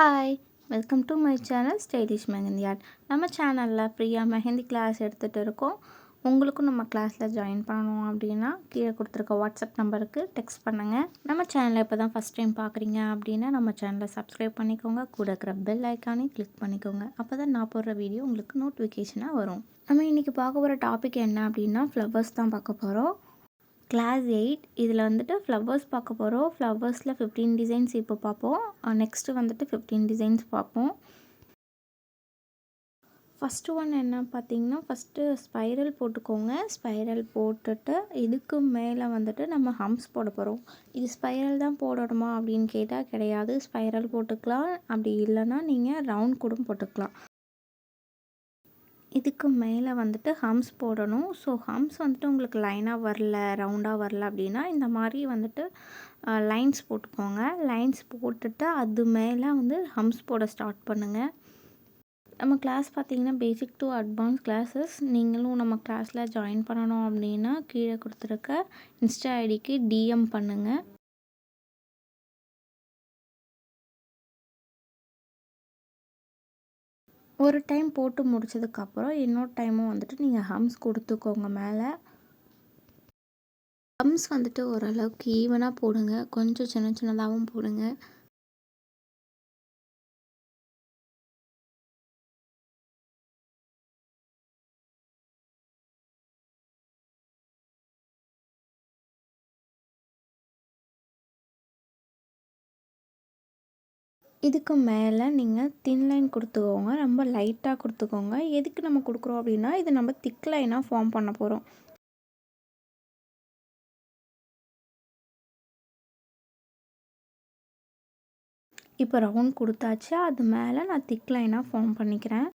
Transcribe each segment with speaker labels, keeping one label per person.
Speaker 1: Hi, welcome to my channel stylish mehndi art. நம்ம சேனலில் ஃப்ரீயாக மெஹந்தி கிளாஸ் எடுத்துகிட்டு இருக்கோம். உங்களுக்கும் நம்ம கிளாஸில் ஜாயின் பண்ணணும் அப்படின்னா கீழே கொடுத்துருக்க வாட்ஸ்அப் நம்பருக்கு டெக்ஸ்ட் பண்ணுங்கள். நம்ம சேனலை இப்போ தான் ஃபஸ்ட் டைம் பார்க்குறீங்க அப்படின்னா நம்ம சேனலை சப்ஸ்கிரைப் பண்ணிக்கோங்க. கூட இருக்கிற பெல் ஐக்கானே கிளிக் பண்ணிக்கோங்க. அப்போ தான் நான் போடுற வீடியோ உங்களுக்கு நோட்டிஃபிகேஷனாக வரும். நம்ம இன்றைக்கி பார்க்க போகிற டாபிக் என்ன அப்படின்னா ஃப்ளவர்ஸ் தான் பார்க்க போகிறோம். கிளாஸ் 8 இதில் வந்துட்டு ஃப்ளவர்ஸ் பார்க்க போகிறோம். ஃப்ளவர்ஸில் 15 டிசைன்ஸ் இப்போ பார்ப்போம். நெக்ஸ்ட்டு வந்துட்டு 15 டிசைன்ஸ் பார்ப்போம். ஃபஸ்ட்டு ஒன் என்ன பார்த்தீங்கன்னா, ஃபஸ்ட்டு ஸ்பைரல் போட்டுக்கோங்க. ஸ்பைரல் போட்டுட்டு இதுக்கு மேலே வந்துட்டு நம்ம ஹம்ப்ஸ் போட போகிறோம். இது ஸ்பைரல் தான் போடணுமா அப்படின்னு கேட்டால் கிடையாது. ஸ்பைரல் போட்டுக்கலாம், அப்படி இல்லைன்னா நீங்கள் ரவுண்ட் கூட போட்டுக்கலாம். இதுக்கு மேலே வந்துட்டு ஹம்ப்ஸ் போடணும். ஸோ ஹம்ப்ஸ் வந்துட்டு உங்களுக்கு லைனாக வரல, ரவுண்டாக வரல அப்படின்னா இந்த மாதிரி வந்துட்டு லைன்ஸ் போட்டுக்கோங்க. லைன்ஸ் போட்டுட்டு அது மேலே வந்து ஹம்ப்ஸ் போட ஸ்டார்ட் பண்ணுங்கள். நம்ம கிளாஸ் பார்த்திங்கன்னா பேசிக் டு அட்வான்ஸ் கிளாஸஸ். நீங்களும் நம்ம கிளாஸில் ஜாயின் பண்ணணும் அப்படின்னா கீழே கொடுத்துருக்க இன்ஸ்டா ஐடிக்கு டிஎம் பண்ணுங்கள். ஒரு டைம் போட்டு முடிச்சதுக்கப்புறம் இன்னொரு டைமும் வந்துட்டு நீங்கள் ஹம்ஸ் கொடுத்துக்கோங்க. மேலே ஹம்ஸ் வந்துட்டு ஓரளவுக்கு ஈவனாக போடுங்க, கொஞ்சம் சின்ன சின்னதாகவும் போடுங்க. இதுக்கு மேலே நீங்கள் தின் லைன் கொடுத்துக்கோங்க, ரொம்ப லைட்டாக கொடுத்துக்கோங்க. எதுக்கு நம்ம கொடுக்குறோம் அப்படின்னா இது நம்ம திக் லைனாக ஃபார்ம் பண்ண போகிறோம். இப்போ ரவுண்ட் கொடுத்தாச்சு, அது மேலே நான் திக் லைனாக ஃபார்ம் பண்ணிக்கிறேன்.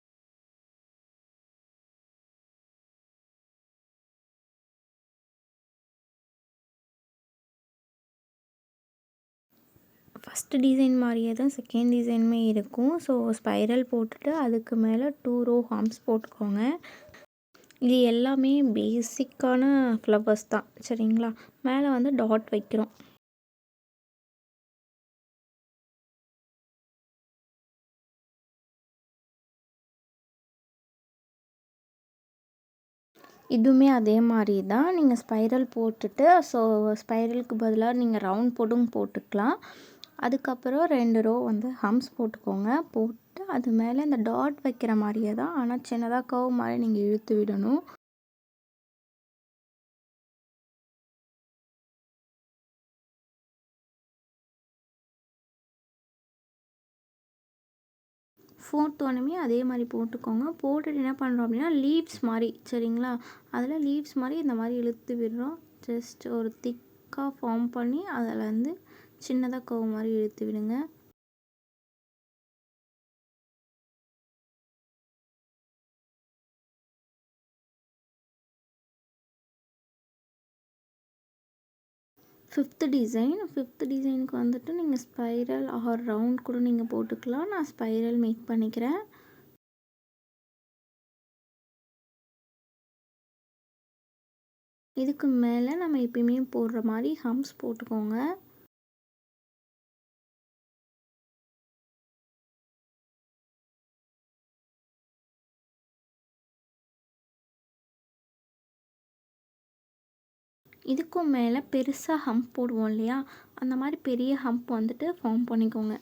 Speaker 1: ஃபஸ்ட்டு டிசைன் மாதிரியே தான் செகண்ட் டிசைனுமே இருக்கும். ஸோ ஸ்பைரல் போட்டுட்டு அதுக்கு மேலே 2 ரோ ஹார்ம்ஸ் போட்டுக்கோங்க. இது எல்லாமே பேசிக்கான ஃப்ளவர்ஸ் தான், சரிங்களா? மேலே வந்து டாட் வைக்கிறோம். இதுவுமே அதே மாதிரி தான். நீங்கள் ஸ்பைரல் போட்டுட்டு ஸோ ஸ்பைரலுக்கு பதிலாக நீங்கள் ரவுண்ட் போட்டும் போட்டுக்கலாம். அதுக்கப்புறம் 2 ரோ வந்து ஹம்ப்ஸ் போட்டுக்கோங்க. போட்டு அது மேலே இந்த டாட் வைக்கிற மாதிரியே தான், ஆனால் சின்னதாக கர்வ் மாதிரி நீங்கள் இழுத்து விடணும். ஃபோர்த் ஒன்றுமே அதே மாதிரி போட்டுக்கோங்க. போட்டுட்டு என்ன பண்ணுறோம் அப்படின்னா லீவ்ஸ் மாதிரி, சரிங்களா? அதில் லீவ்ஸ் மாதிரி இந்த மாதிரி இழுத்து விடுறோம். ஜஸ்ட் ஒரு திக்காக ஃபார்ம் பண்ணி அதில் வந்து சின்னதாக கர்வ் மாதிரி இழுத்து விடுங்க. ஃபிஃப்த் டிசைனுக்கு வந்துட்டு நீங்கள் ஸ்பைரல் ஆர் ரவுண்ட் கூட நீங்கள் போட்டுக்கலாம். நான் ஸ்பைரல் மேக் பண்ணிக்கிறேன். இதுக்கு மேலே நம்ம எப்பயுமே போடுற மாதிரி ஹம்ப்ஸ் போட்டுக்கோங்க. இதுக்கும் மேலே பெருசாக ஹம்ப் போடுவோம் இல்லையா, அந்த மாதிரி பெரிய ஹம்ப் வந்துட்டு ஃபார்ம் பண்ணிக்கோங்க.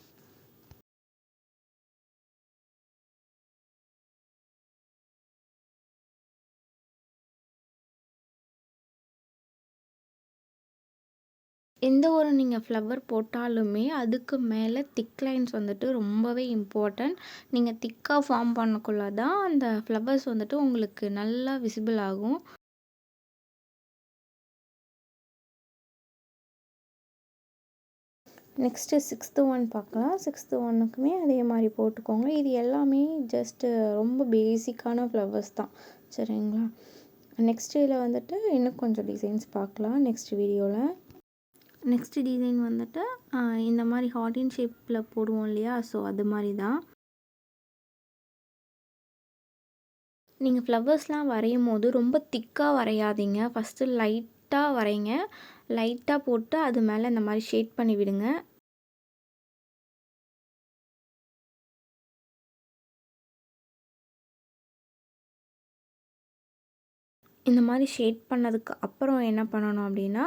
Speaker 1: எந்த ஒரு நீங்கள் ஃப்ளவர் போட்டாலுமே அதுக்கு மேலே திக் லைன்ஸ் வந்துட்டு ரொம்பவே இம்பார்ட்டன்ட். நீங்கள் திக்காக ஃபார்ம் பண்ணக்குள்ள தான் அந்த ஃப்ளவர்ஸ் வந்துட்டு உங்களுக்கு நல்லா விசிபிள் ஆகும். நெக்ஸ்ட்டு 6th ஒன் பார்க்கலாம். 6th ஒன்னுக்குமே அதே மாதிரி போட்டுக்கோங்க. இது எல்லாமே ஜஸ்ட்டு ரொம்ப பேசிக்கான ஃப்ளவர்ஸ் தான், சரிங்களா? நெக்ஸ்ட் இதில் வந்துட்டு இன்னும் கொஞ்சம் டிசைன்ஸ் பார்க்கலாம் நெக்ஸ்ட் வீடியோவில். நெக்ஸ்ட் டிசைன் வந்துட்டு இந்த மாதிரி ஹார்டின் ஷேப்பில் போடுவோம் இல்லையா, ஸோ அது மாதிரி தான். நீங்கள் ஃப்ளவர்ஸ்லாம் வரையும் போது ரொம்ப திக்காக வரையாதீங்க. ஃபஸ்ட்டு லைட்டாக வரைங்க. லைட்டாக போட்டு அது மேலே இந்த மாதிரி ஷேட் பண்ணி விடுங்க. இந்த மாதிரி ஷேட் பண்ணதுக்கு அப்புறம் என்ன பண்ணணும் அப்படின்னா,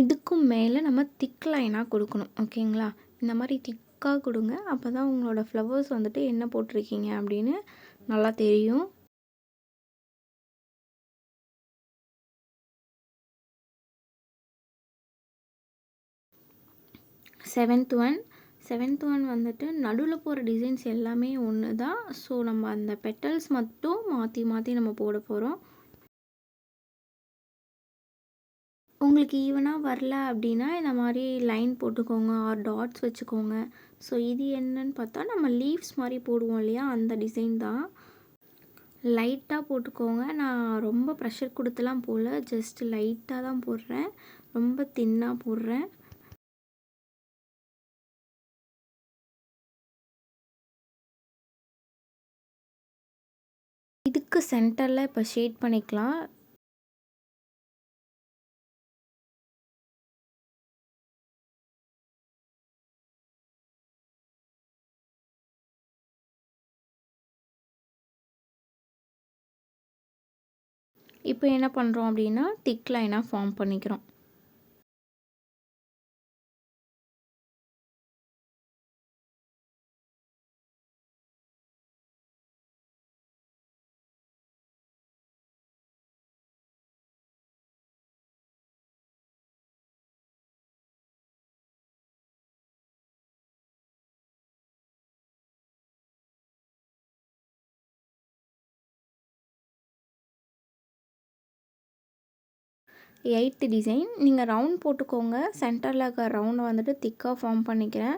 Speaker 1: இதுக்கும் மேலே நம்ம திக் லைனாக கொடுக்கணும். ஓகேங்களா? இந்த மாதிரி திக்காக கொடுங்க. அப்போ தான் உங்களோட ஃப்ளவர்ஸ் வந்துட்டு என்ன போட்டிருக்கீங்க அப்படின்னு நல்லா தெரியும். செவன்த் ஒன் வந்துட்டு நடுவில் போகிற டிசைன்ஸ் எல்லாமே ஒன்று தான். ஸோ நம்ம அந்த பெட்டல்ஸ் மட்டும் மாற்றி மாற்றி நம்ம போட போகிறோம். உங்களுக்கு ஈவனாக வரல அப்படின்னா இந்த மாதிரி லைன் போட்டுக்கோங்க, ஆர் டாட்ஸ் வச்சுக்கோங்க. ஸோ இது என்னன்னு பார்த்தா நம்ம லீவ்ஸ் மாதிரி போடுவோம் இல்லையா, அந்த டிசைன் தான். லைட்டாக போட்டுக்கோங்க. நான் ரொம்ப ப்ரெஷர் கொடுத்துலாம் போடல, ஜஸ்ட் லைட்டாக தான் போடுறேன், ரொம்ப தின்னாக போடுறேன். இதுக்கு சென்டரில் இப்போ ஷேட் பண்ணிக்கலாம். இப்போ என்ன பண்ணுறோம் அப்படின்னா, திக் லைனாக ஃபார்ம் பண்ணிக்கிறோம். எயித்து டிசைன் நீங்கள் ரவுண்ட் போட்டுக்கோங்க. சென்டரில் இருக்க ரவுண்டை வந்துட்டு திக்காக ஃபார்ம் பண்ணிக்கிறேன்.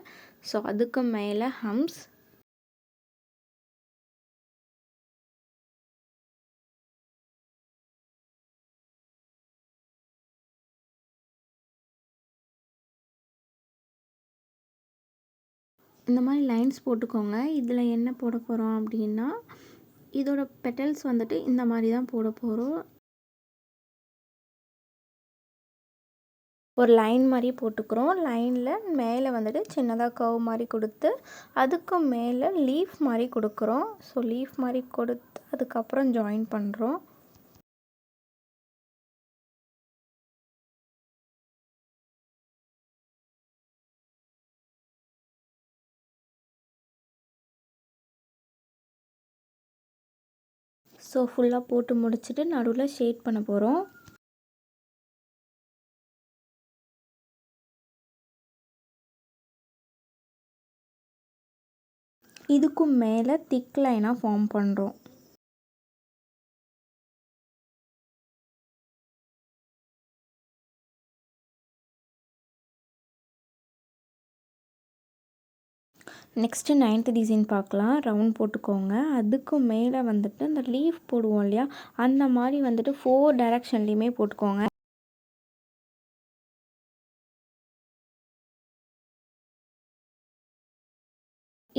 Speaker 1: ஸோ அதுக்கு மேலே ஹம்ஸ். இந்த மாதிரி லைன்ஸ் போட்டுக்கோங்க. இதில் என்ன போட போகிறோம் அப்படின்னா, இதோட பெட்டல்ஸ் வந்துட்டு இந்த மாதிரி தான் போட போகிறோம். ஒரு லைன் மாதிரி போட்டுக்கிறோம். லைனில் மேலே வந்துட்டு சின்னதாக கர்வ் மாதிரி கொடுத்து, அதுக்கு மேலே லீஃப் மாதிரி கொடுக்குறோம். ஸோ லீஃப் மாதிரி கொடுத்து அதுக்கப்புறம் ஜாயின் பண்ணுறோம். ஸோ ஃபுல்லாக போட்டு முடிச்சுட்டு நடுவில் ஷேட் பண்ண போகிறோம். இதுக்கும் மேலே திக் லைனாக ஃபார்ம் பண்ணுறோம். நெக்ஸ்ட்டு 9th டிசைன் பார்க்கலாம். ரவுண்ட் போட்டுக்கோங்க. அதுக்கு மேலே வந்துட்டு இந்த லீஃப் போடுவோம் இல்லையா, அந்த மாதிரி வந்துட்டு 4 டைரக்ஷன்லேயுமே போட்டுக்கோங்க.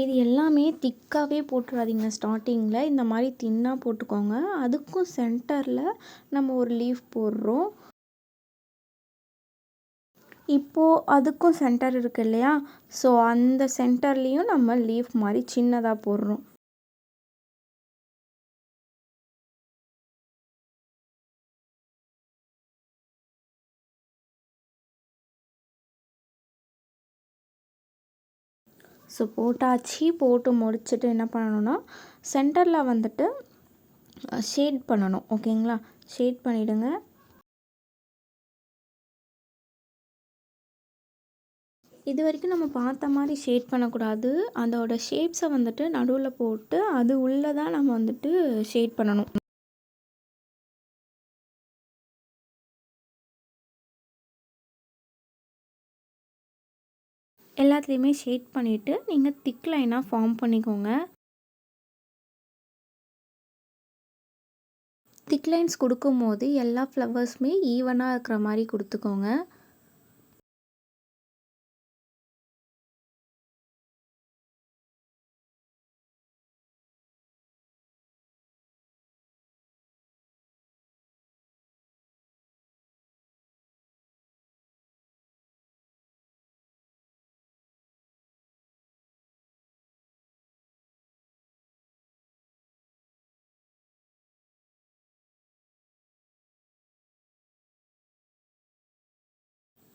Speaker 1: இது எல்லாமே திக்காகவே போட்டுறாதீங்க ஸ்டார்டிங்கில். இந்த மாதிரி தின்னாக போட்டுக்கோங்க. அதுக்கும் சென்டரில் நம்ம ஒரு லீஃப் போடுறோம். இப்போது அதுக்கும் சென்டர் இருக்குது இல்லையா, ஸோ அந்த சென்டர்லேயும் நம்ம லீஃப் மாதிரி சின்னதாக போடுறோம். ஸோ போட்டாச்சு. போட்டு முடிச்சுட்டு என்ன பண்ணணும்னா, சென்டரில் வந்துட்டு ஷேட் பண்ணணும். ஓகேங்களா? ஷேட் பண்ணிவிடுங்க. இது வரைக்கும் நம்ம பார்த்த மாதிரி ஷேட் பண்ணக்கூடாது. அதோட ஷேப்ஸை வந்துட்டு நடுவில் போட்டு அது உள்ளே தான் நம்ம வந்துட்டு ஷேட் பண்ணணும். எல்லாத்துலேயுமே ஷேட் பண்ணிவிட்டு நீங்கள் திக் லைனாக ஃபார்ம் பண்ணிக்கோங்க. திக் லைன்ஸ் கொடுக்கும்போது எல்லா ஃப்ளவர்ஸுமே ஈவனாக இருக்கிற மாதிரி கொடுத்துக்கோங்க.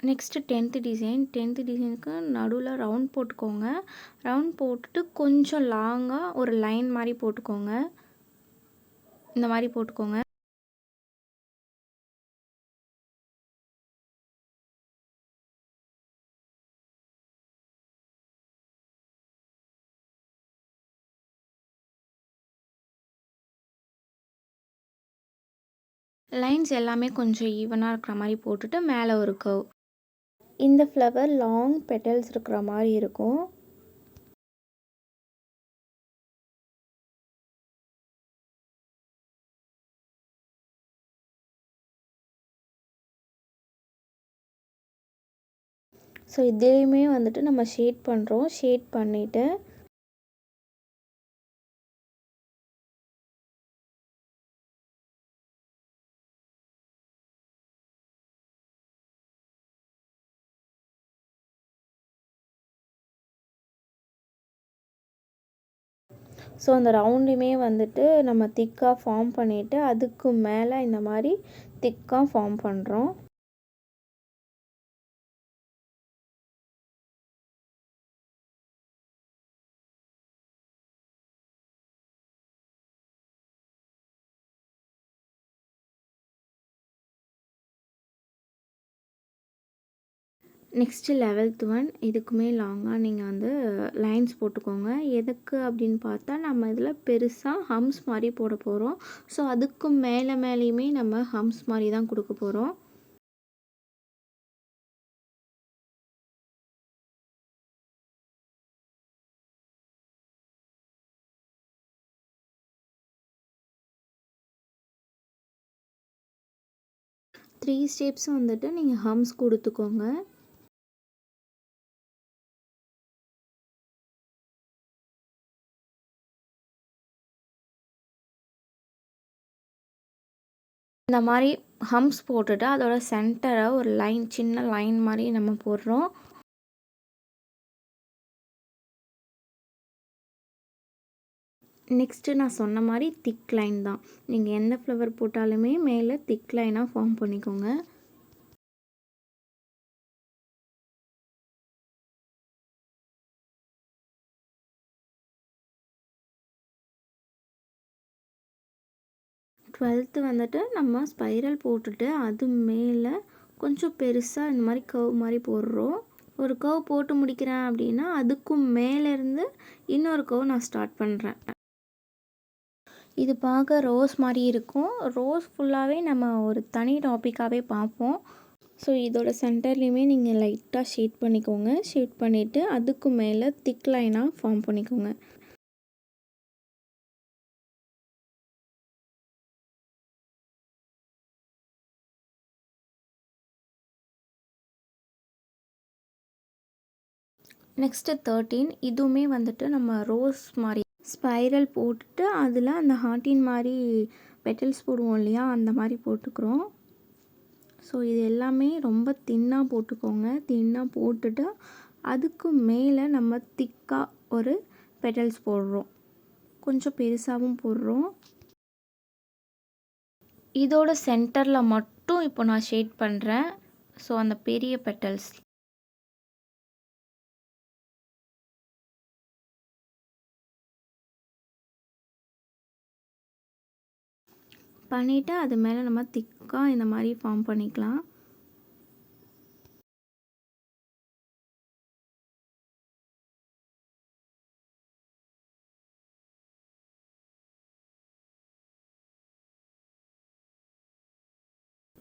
Speaker 1: Next 10th design. 10th டிசைனுக்கு நடுவில் ரவுண்ட் போட்டுக்கோங்க. ரவுண்ட் போட்டுட்டு கொஞ்சம் லாங்காக ஒரு லைன் மாதிரி போட்டுக்கோங்க. இந்த மாதிரி போட்டுக்கோங்க. லைன்ஸ் எல்லாமே கொஞ்சம் ஈவனாக இருக்கிற மாதிரி போட்டுட்டு மேலே ஒரு கர்வ். இந்த ஃப்ளவர் லாங் பெட்டல்ஸ் இருக்கிற மாதிரி இருக்கும். ஸோ இதையுமே வந்துட்டு நம்ம ஷேட் பண்ணுறோம். ஷேட் பண்ணிவிட்டு ஸோ அந்த ரவுண்டுமே வந்துட்டு நம்ம திக்காக ஃபார்ம் பண்ணிவிட்டு அதுக்கு மேலே இந்த மாதிரி திக்காக ஃபார்ம் பண்ணுறோம். Next 11th one. இதுக்குமே லாங்காக நீங்கள் வந்து லைன்ஸ் போட்டுக்கோங்க. எதுக்கு அப்படின்னு பார்த்தா நம்ம இதில் பெருசாக ஹம்ஸ் மாதிரி போட போகிறோம். ஸோ அதுக்கு மேலேயுமே நம்ம ஹம்ஸ் மாதிரி தான் கொடுக்க போகிறோம். த்ரீ ஸ்டெப்ஸ் வந்துட்டு நீங்கள் ஹம்ஸ் கொடுத்துக்கோங்க. இந்த மாதிரி ஹம்ஸ் போட்டுட்டு அதோட சென்டரை ஒரு லைன், சின்ன லைன் மாதிரி நம்ம போடுறோம். நெக்ஸ்ட்டு நான் சொன்ன மாதிரி திக் லைன் தான். நீங்கள் எந்த ஃப்ளவர் போட்டாலுமே மேலே திக் லைனாக ஃபார்ம் பண்ணிக்கோங்க. டுவெல்த்து வந்துட்டு நம்ம ஸ்பைரல் போட்டுட்டு அது மேலே கொஞ்சம் பெருசாக இந்த மாதிரி கர்வ் மாதிரி போடுறோம். ஒரு கர்வ் போட்டு முடிக்கிறேன் அப்படின்னா அதுக்கும் மேலேருந்து இன்னொரு கர்வ் நான் ஸ்டார்ட் பண்ணுறேன். இது பார்க்க ரோஸ் மாதிரி இருக்கும். ரோஸ் ஃபுல்லாகவே நம்ம ஒரு தனி டாப்பிக்காகவே பார்ப்போம். ஸோ இதோட சென்டர்லேயுமே நீங்கள் லைட்டாக ஷேட் பண்ணிக்கோங்க. ஷேட் பண்ணிவிட்டு அதுக்கு மேலே திக் லைனாக ஃபார்ம் பண்ணிக்கோங்க. நெக்ஸ்ட்டு 13. இதுவுமே வந்துட்டு நம்ம ரோஸ் மாதிரி ஸ்பைரல் போட்டுட்டு அதில் அந்த ஹார்ட்டின் மாதிரி பெட்டல்ஸ் போடுவோம் இல்லையா, அந்த மாதிரி போட்டுக்கிறோம். ஸோ இது எல்லாமே ரொம்ப தின்னாக போட்டுக்கோங்க. தின்னாக போட்டுட்டு அதுக்கு மேலே நம்ம திக்காக ஒரு பெட்டல்ஸ் போடுறோம். கொஞ்சம் பெருசாகவும் போடுறோம். இதோட சென்டரில் மட்டும் இப்போ நான் ஷேட் பண்ணுறேன். ஸோ அந்த பெரிய பெட்டல்ஸ் பண்ணிவிட்டு அது மேலே நம்ம திக்காக இந்த மாதிரி ஃபார்ம் பண்ணிக்கலாம்.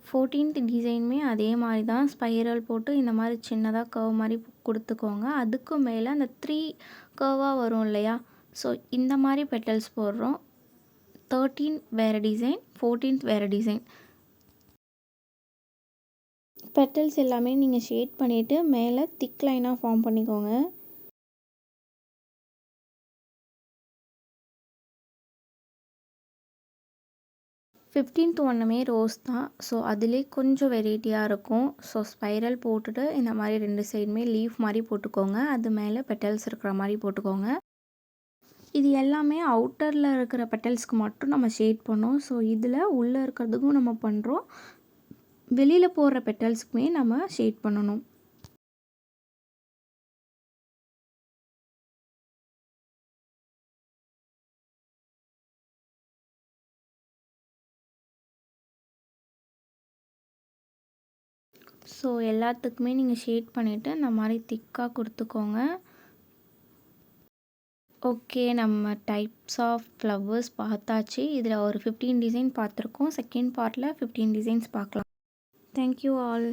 Speaker 1: ஃபோர்டீன்த் டிசைனுமே அதே மாதிரி தான். ஸ்பைரல் போட்டு இந்த மாதிரி சின்னதாக கர்வ் மாதிரி கொடுத்துக்கோங்க. அதுக்கு மேலே அந்த 3 கர்வாக வரும் இல்லையா, ஸோ இந்த மாதிரி பெட்டல்ஸ் போடுறோம். 13 வேறு டிசைன், 14th வேறு டிசைன். பெட்டல்ஸ் எல்லாமே நீங்கள் ஷேட் பண்ணிவிட்டு மேலே திக் லைனாக ஃபார்ம் பண்ணிக்கோங்க. ஃபிஃப்டீன்த் ஒன்றுமே ரோஸ் தான். ஸோ அதிலே கொஞ்சம் வெரைட்டியாக இருக்கும். ஸோ ஸ்பைரல் போட்டுட்டு இந்த மாதிரி 2 சைடுமே லீஃப் மாதிரி போட்டுக்கோங்க. அது மேலே பெட்டல்ஸ் இருக்கிற மாதிரி போட்டுக்கோங்க. இது எல்லாமே அவுட்டரில் இருக்கிற பெட்டல்ஸ்க்கு மட்டும் நம்ம ஷேட் பண்ணோம். ஸோ இதில் உள்ளே இருக்கிறதுக்கும் நம்ம பண்ணுறோம். வெளியில் போடுற பெட்டல்ஸுக்குமே நம்ம ஷேட் பண்ணணும். ஸோ எல்லாத்துக்குமே நீங்கள் ஷேட் பண்ணிவிட்டு இந்த மாதிரி திக்காக கொடுத்துக்கோங்க. ஓகே, நம்ம டைப்ஸ் ஆஃப் ஃப்ளவர்ஸ் பார்த்தாச்சு. இதில் ஒரு 15 டிசைன் பார்த்துருக்கோம். செகண்ட் பார்ட்டில் 15 டிசைன்ஸ் பார்க்கலாம். Thank you all.